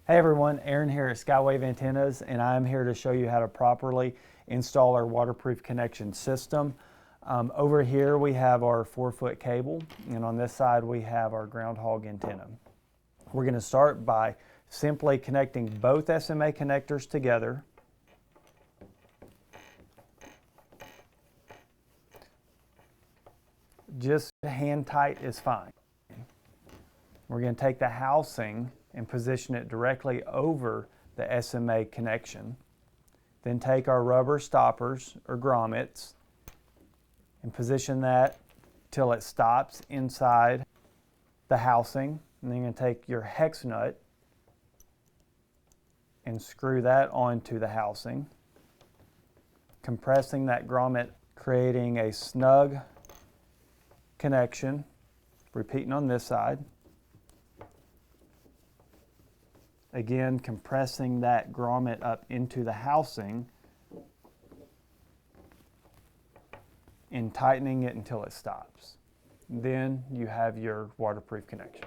Hey everyone, Aaron here at SkyWave Antennas, and I'm here to show you how to properly install our waterproof connection system. Over here we have our 4-foot cable, and on this side we have our ground hog antenna. We're going to start by simply connecting both SMA connectors together. Just hand tight is fine. We're going to take the housing and position it directly over the SMA connection. Then take our rubber stoppers or grommets and position that till it stops inside the housing. And then you're going to take your hex nut and screw that onto the housing, compressing that grommet, creating a snug connection. Repeating on this side. Again, compressing that grommet up into the housing and tightening it until it stops. Then you have your waterproof connection.